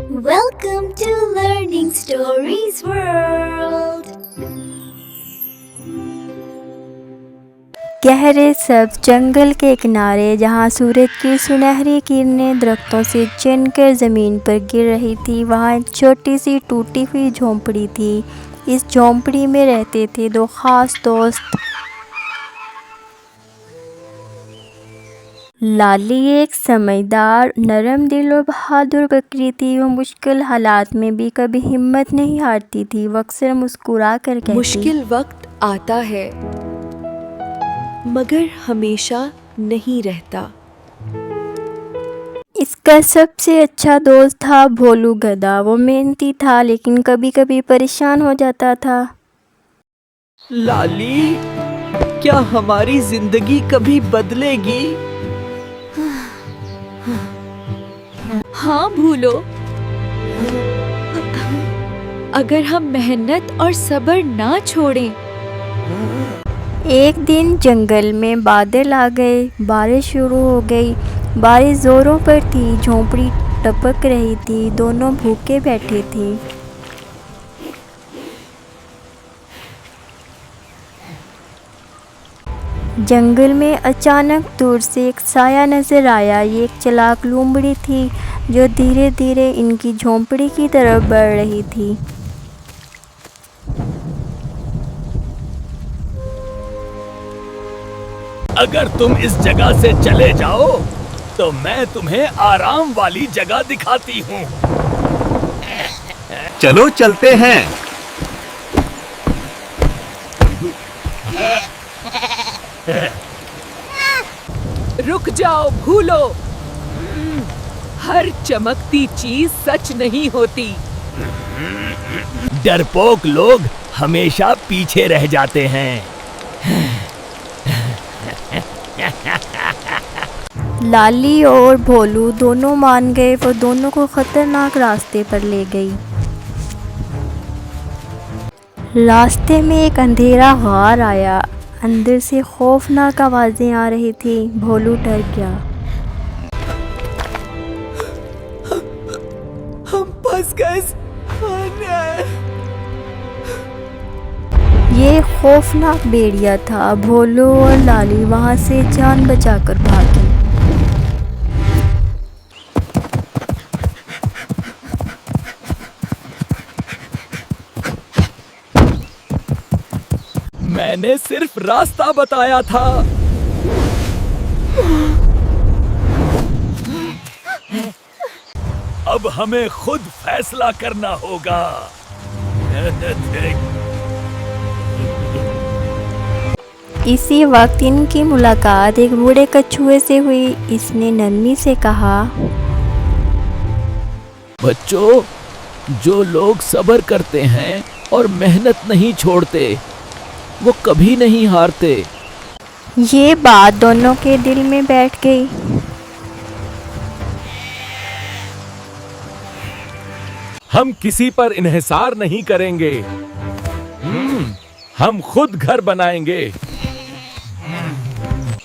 Welcome to Learning Stories World. गहरे सब्ज जंगल के किनारे जहाँ सूरज की सुनहरी किरणें दरख्तों से चुनकर ज़मीन पर गिर रही थी, वहाँ एक छोटी सी टूटी हुई झोंपड़ी थी। इस झोंपड़ी में रहते थे दो ख़ास दोस्त। लाली एक समझदार, नरम दिल और बहादुर बकरी थी। वो मुश्किल हालात में भी कभी हिम्मत नहीं हारती थी। वो अक्सर मुस्कुरा कर कहती, मुश्किल वक्त आता है मगर हमेशा नहीं रहता। इसका सबसे अच्छा दोस्त था भोलू गधा। वो मेहनती था लेकिन कभी कभी परेशान हो जाता था। लाली, क्या हमारी जिंदगी कभी बदलेगी? हाँ भूलो, अगर हम मेहनत और सब्र ना छोड़ें। एक दिन जंगल में बादल आ गए, बारिश शुरू हो गई। बारिश जोरों पर थी, झोंपड़ी टपक रही थी, दोनों भूखे बैठे थे। जंगल में अचानक दूर से एक साया नजर आया। ये एक चालाक लोमड़ी थी जो धीरे धीरे इनकी झोंपड़ी की तरफ बढ़ रही थी। अगर तुम इस जगह से चले जाओ तो मैं तुम्हें आराम वाली जगह दिखाती हूँ। चलो चलते हैं। रुक जाओ भूलो, हर चमकती चीज सच नहीं होती। डरपोक लोग हमेशा पीछे रह जाते हैं। लाली और भोलू दोनों मान गए। वो दोनों को खतरनाक रास्ते पर ले गई। रास्ते में एक अंधेरा गार आया। अंदर से खौफनाक आवाजें आ रही थी। भोलू डर गया। हम फंस गए। ये खौफनाक भेड़िया था। भोलू और लाली वहां से जान बचाकर भागे। मैंने सिर्फ रास्ता बताया था। अब हमें खुद फैसला करना होगा। इसी वक्त इनकी मुलाकात एक बूढ़े कछुए से हुई। इसने नरमी से कहा, बच्चों, जो लोग सब्र करते हैं और मेहनत नहीं छोड़ते, वो कभी नहीं हारते। ये बात दोनों के दिल में बैठ गई। हम किसी पर इन्हिसार नहीं करेंगे। हम खुद घर बनाएंगे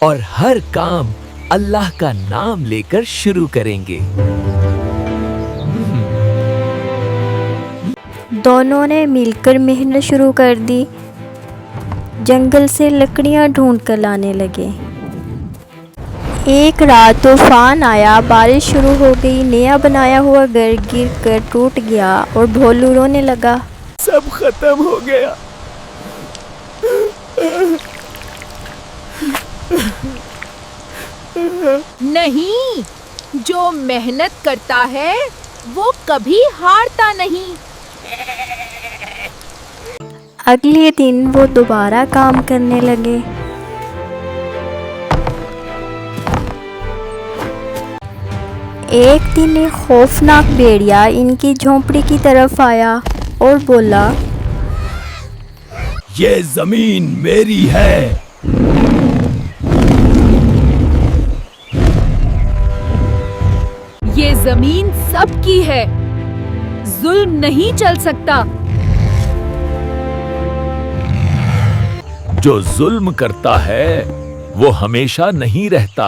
और हर काम अल्लाह का नाम लेकर शुरू करेंगे। दोनों ने मिलकर मेहनत शुरू कर दी। जंगल से लकड़ियां ढूंढ कर लाने लगे। एक रात तूफान आया, बारिश शुरू हो गई। नया बनाया हुआ घर गिर कर टूट गया और भोलू रोने लगा। सब खत्म हो गया। नहीं, जो मेहनत करता है वो कभी हारता नहीं। अगले दिन वो दोबारा काम करने लगे। एक दिन एक खौफनाक भेड़िया इनकी झोंपड़ी की तरफ आया और बोला, ये जमीन मेरी है। ये जमीन सबकी है, जुल्म नहीं चल सकता। जो जुल्म करता है वो हमेशा नहीं रहता।